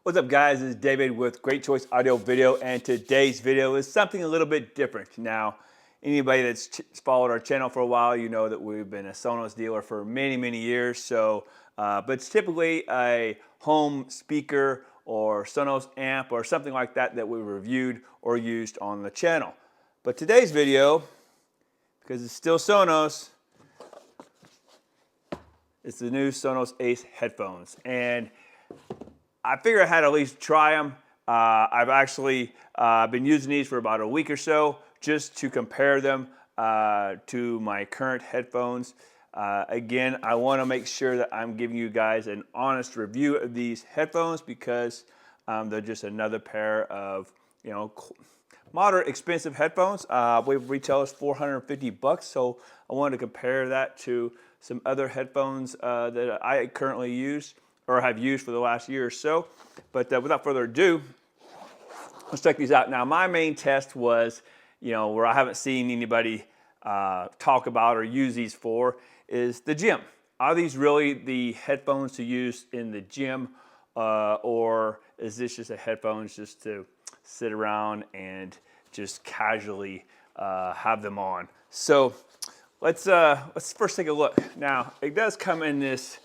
What's up guys, this is David with Great Choice Audio Video, and today's video is something a little bit different. Now, anybody that's followed our channel for a while, you know that we've been a Sonos dealer for many years. So, but it's typically a home speaker or Sonos amp or something like that that we reviewed or used on the channel. But today's video, because it's still Sonos, it's the new Sonos Ace Headphones. And I figured I had to at least try them. I've actually been using these for about a week or so just to compare them to my current headphones. Again, I want to make sure that I'm giving you guys an honest review of these headphones because they're just another pair of, you know, moderate expensive headphones. I believe retail is $450, so I wanted to compare that to some other headphones that I currently use or have used for the last year or so. But without further ado, let's check these out. Now, my main test was, you know, where I haven't seen anybody talk about or use these for, is the gym. Are these really the headphones to use in the gym, or is this just a headphones just to sit around and just casually have them on? So let's first take a look. Now, it does come in this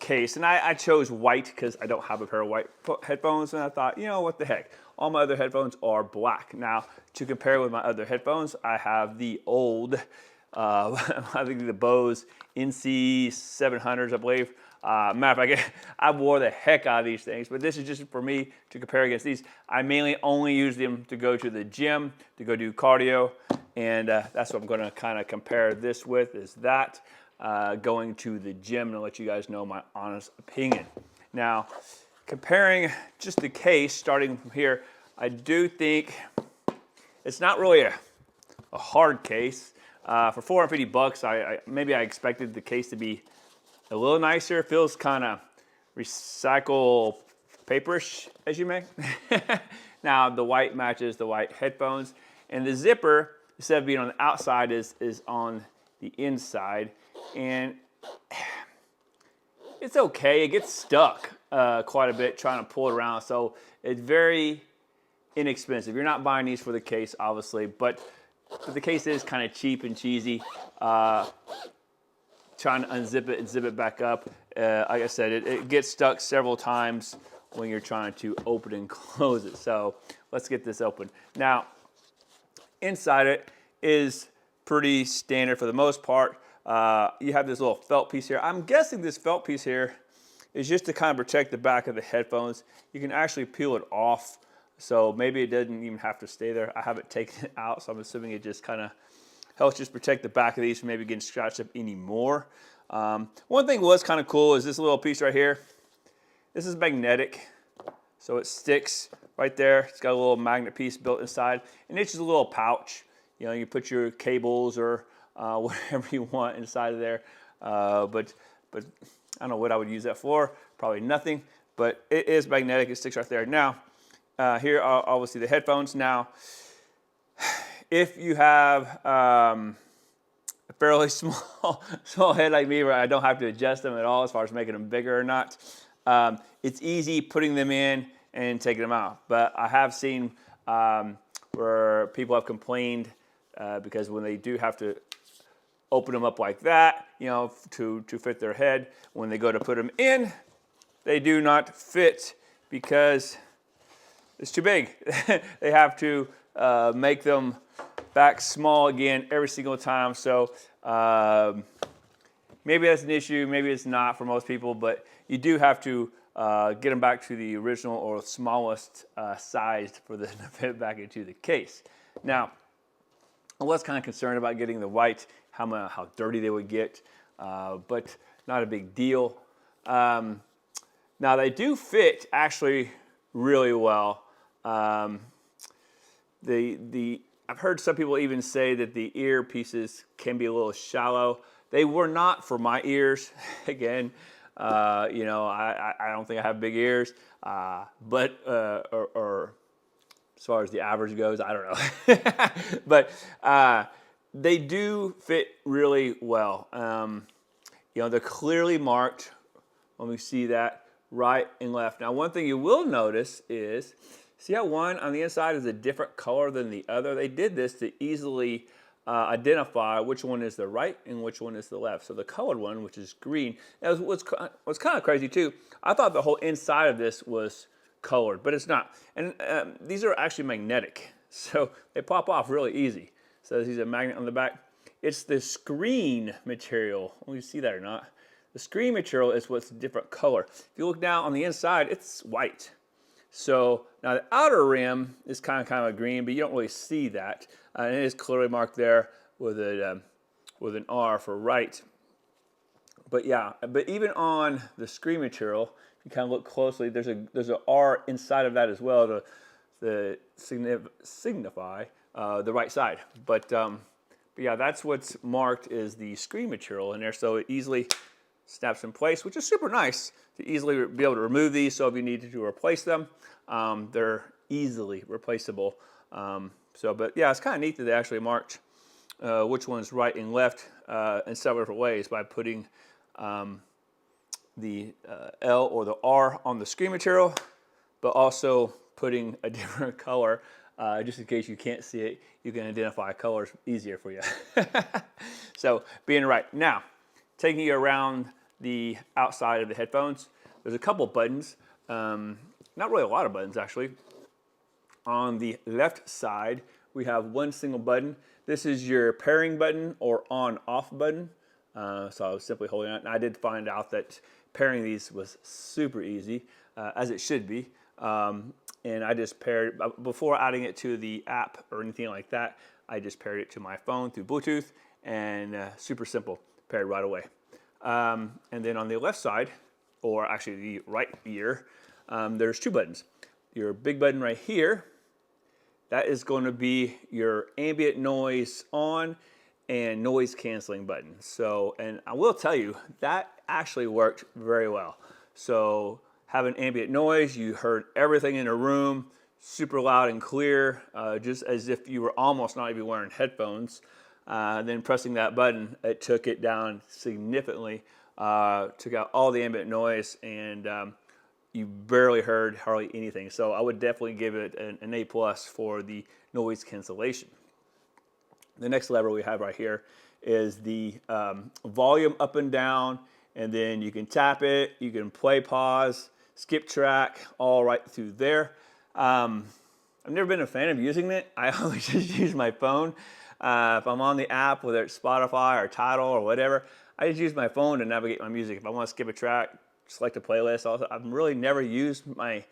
case, and I chose white because I don't have a pair of white headphones, and I thought, you know, what the heck, all my other headphones are black. Now, to compare with my other headphones, I have the old I think the Bose NC700s, I believe. Matter of fact, I wore the heck out of these things, but this is just for me to compare against these. I mainly only use them to go to the gym, to go do cardio, and that's what I'm going to kind of compare this with, is that. Going to the gym, and let you guys know my honest opinion. Now, comparing just the case, starting from here, I do think it's not really a hard case. For $450, maybe I expected the case to be a little nicer. It feels kind of recycle paperish, as you may. Now, the white matches the white headphones, and the zipper, instead of being on the outside, is on the inside. And it's okay. It gets stuck quite a bit trying to pull it around, so it's very inexpensive. You're not buying these for the case, obviously, but the case is kind of cheap and cheesy. Trying to unzip it and zip it back up. Like I said, it gets stuck several times when you're trying to open and close it. So let's get this open. Now, inside it is pretty standard for the most part. You have this little felt piece here. I'm guessing this felt piece here is just to kind of protect the back of the headphones. You can actually peel it off, so maybe it doesn't even have to stay there. I haven't taken it out, so I'm assuming it just kind of helps just protect the back of these from maybe getting scratched up anymore. One thing was kind of cool is this little piece right here. This is magnetic, so it sticks right there. It's got a little magnet piece built inside, and it's just a little pouch. You know, you put your cables or whatever you want inside of there, but I don't know what I would use that for. Probably nothing, but it is magnetic. It sticks right there. Now, here are obviously the headphones. Now, if you have a fairly small head like me, where I don't have to adjust them at all as far as making them bigger or not, it's easy putting them in and taking them out. But I have seen where people have complained because when they do have to open them up like that, you know, to fit their head, when they go to put them in, they do not fit because it's too big. They have to make them back small again every single time. So maybe that's an issue, maybe it's not for most people, but you do have to get them back to the original or smallest sized for them to fit back into the case. Now, I was kind of concerned about getting the white, how dirty they would get, but not a big deal. Now, they do fit actually really well. I've heard some people even say that the ear pieces can be a little shallow. They were not for my ears. Again, you know, I don't think I have big ears, but or as far as the average goes, I don't know. But they do fit really well. You know, they're clearly marked when we see that right and left. Now, one thing you will notice is, see how one on the inside is a different color than the other? They did this to easily identify which one is the right and which one is the left. So the colored one, which is green, that was what's kind of crazy too. I thought the whole inside of this was colored, but it's not. And these are actually magnetic, so they pop off really easy. So there's a magnet on the back. It's the screen material. Will you see that or not? The screen material is what's a different color. If you look down on the inside, it's white. So now the outer rim is kind of green, but you don't really see that. And it is clearly marked there with an R for right. But yeah, but even on the screen material, if you kind of look closely, there's a R inside of that as well to signify the right side. But yeah, that's what's marked is the screen material in there, so it easily snaps in place, which is super nice to easily be able to remove these. So if you needed to replace them, they're easily replaceable. But yeah, it's kind of neat that they actually marked which one's right and left in several different ways by putting the L or the R on the screen material, but also putting a different color just in case you can't see it. You can identify colors easier for you. So being right. Now, taking you around the outside of the headphones, there's a couple buttons, not really a lot of buttons actually. On the left side, we have one single button. This is your pairing button or on-off button. So I was simply holding it, and I did find out that pairing these was super easy, as it should be. And I just paired, before adding it to the app or anything like that, I just paired it to my phone through Bluetooth, and super simple, paired right away. And then on the left side, or actually the right ear, there's two buttons. Your big button right here, that is going to be your ambient noise on and noise canceling button. So, and I will tell you, that actually worked very well. So having ambient noise, you heard everything in the room, super loud and clear, just as if you were almost not even wearing headphones. Then pressing that button, it took it down significantly, took out all the ambient noise, and you barely heard hardly anything. So I would definitely give it an A+ for the noise cancellation. The next lever we have right here is the volume up and down, and then you can tap it, you can play, pause, skip track, all right through there. I've never been a fan of using it. I always just use my phone. If I'm on the app, whether it's Spotify or Tuttle or whatever, I just use my phone to navigate my music. If I want to skip a track, select a playlist. Also, I've really never used my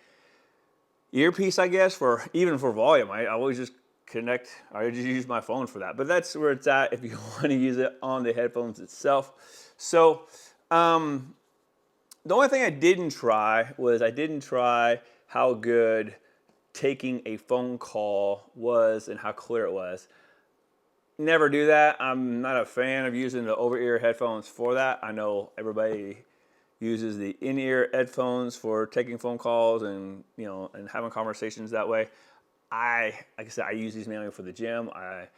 earpiece, I guess, even for volume. I always just connect, I just use my phone for that. But that's where it's at if you want to use it on the headphones itself. So the only thing I didn't try was how good taking a phone call was and how clear it was. Never do that. I'm not a fan of using the over-ear headphones for that. I know everybody uses the in-ear headphones for taking phone calls and and having conversations that way. Like I said, I use these mainly for the gym. I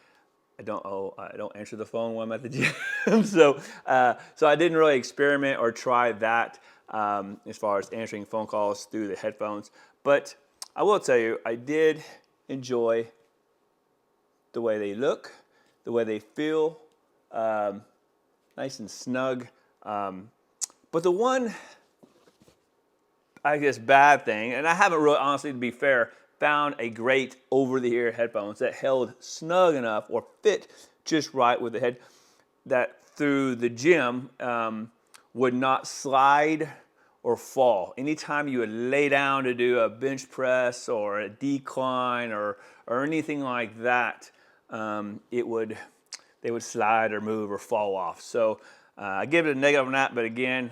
don't answer the phone when I'm at the gym. So I didn't really experiment or try that as far as answering phone calls through the headphones. But I will tell you, I did enjoy the way they look, the way they feel, nice and snug. But the one, I guess, bad thing, and I haven't really, honestly, to be fair, found a great over-the-ear headphones that held snug enough or fit just right with the head that through the gym would not slide or fall. Anytime you would lay down to do a bench press or a decline or anything like that, they would slide or move or fall off. So I give it a negative on that, but again,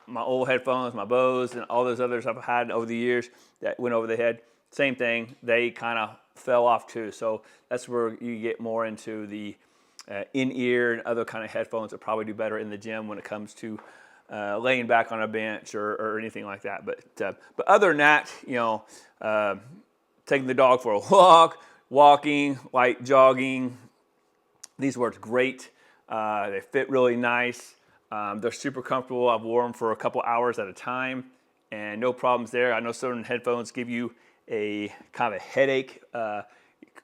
my old headphones, my Bose, and all those others I've had over the years that went over the head, same thing, they kind of fell off too. So that's where you get more into the in-ear and other kind of headphones that probably do better in the gym when it comes to laying back on a bench or anything like that. But other than that, taking the dog for a walk, walking, light jogging, these worked great. They fit really nice. They're super comfortable. I've worn them for a couple hours at a time, and no problems there. I know certain headphones give you a kind of a headache,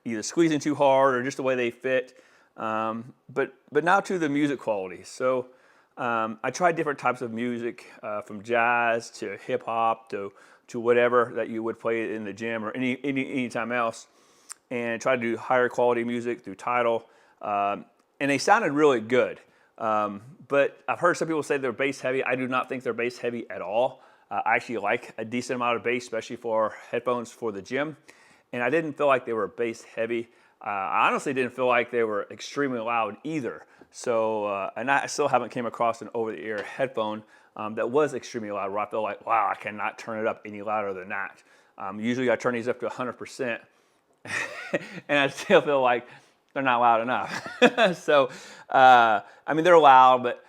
either squeezing too hard or just the way they fit. But now to the music quality. So I tried different types of music, from jazz to hip hop to whatever that you would play in the gym or any time else, and tried to do higher quality music through Tuttle, and they sounded really good. But I've heard some people say they're bass heavy. I do not think they're bass heavy at all. I actually like a decent amount of bass, especially for headphones for the gym. And I didn't feel like they were bass heavy. I honestly didn't feel like they were extremely loud either. So, and I still haven't came across an over-the-ear headphone that was extremely loud, where I feel like, wow, I cannot turn it up any louder than that. Usually I turn these up to 100%, and I still feel like they're not loud enough. So, I mean, they're loud, but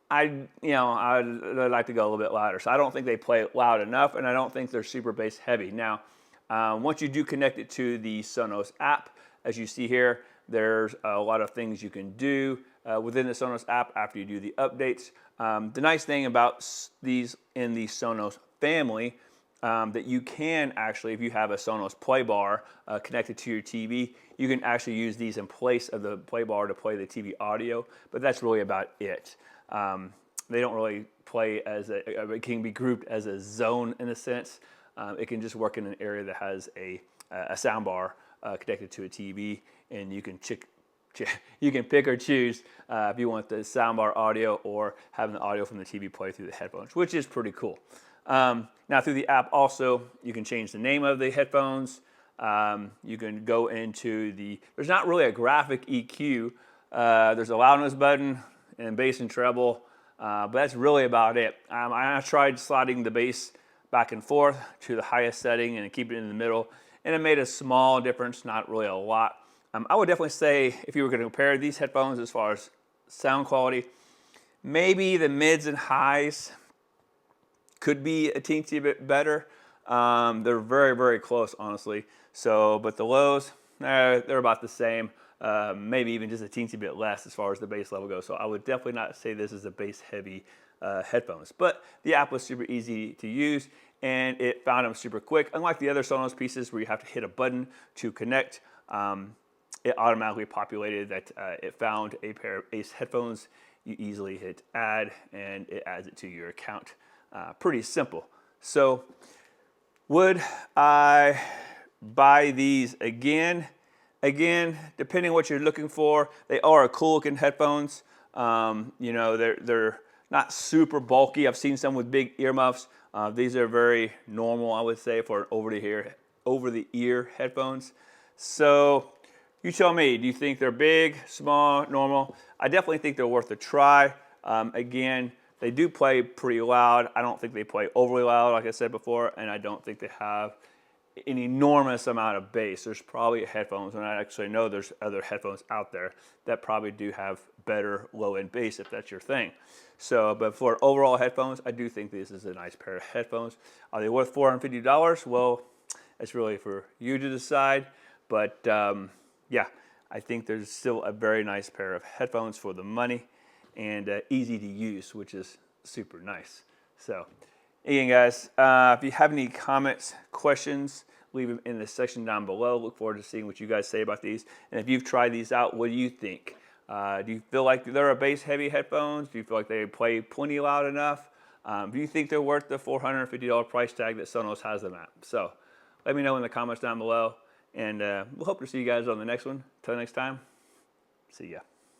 I'd like to go a little bit louder. So I don't think they play loud enough, and I don't think they're super bass heavy. Now, once you do connect it to the Sonos app, as you see here, there's a lot of things you can do within the Sonos app after you do the updates. The nice thing about these in the Sonos family, that you can actually, if you have a Sonos play bar connected to your TV, you can actually use these in place of the play bar to play the TV audio, but that's really about it. They don't really play as it can be grouped as a zone in a sense. It can just work in an area that has a sound bar connected to a TV, and you can pick or choose if you want the soundbar audio or having the audio from the TV play through the headphones, which is pretty cool. Now through the app also, you can change the name of the headphones. You can go into there's not really a graphic EQ. There's a loudness button and bass and treble, but that's really about it. I tried sliding the bass back and forth to the highest setting and keep it in the middle, and it made a small difference, not really a lot. I would definitely say if you were going to compare these headphones as far as sound quality, maybe the mids and highs could be a teensy bit better. They're very, very close, honestly. So, but the lows, they're about the same. Maybe even just a teensy bit less as far as the bass level goes. So I would definitely not say this is a bass heavy headphones. But the app was super easy to use, and it found them super quick. Unlike the other Sonos pieces where you have to hit a button to connect, it automatically populated that it found a pair of Ace headphones. You easily hit add, and it adds it to your account. Pretty simple. So would I buy these again? Again, depending on what you're looking for, they are cool looking headphones. They're not super bulky. I've seen some with big earmuffs. These are very normal, I would say, for over the ear headphones. So you tell me, do you think they're big, small, normal? I definitely think they're worth a try. Again, they do play pretty loud. I don't think they play overly loud, like I said before, and I don't think they have an enormous amount of bass. There's probably headphones, and I actually know there's other headphones out there that probably do have better low-end bass if that's your thing. So, but for overall headphones, I do think this is a nice pair of headphones. Are they worth $450? Well, it's really for you to decide. But yeah, I think there's still a very nice pair of headphones for the money, and easy to use, which is super nice. So again, guys, if you have any comments, questions, leave them in the section down below. Look forward to seeing what you guys say about these. And if you've tried these out, what do you think? Do you feel like they're a bass heavy headphones? Do you feel like they play plenty loud enough? Do you think they're worth the $450 price tag that Sonos has them at? So let me know in the comments down below, and we'll hope to see you guys on the next one. Until next time, see ya.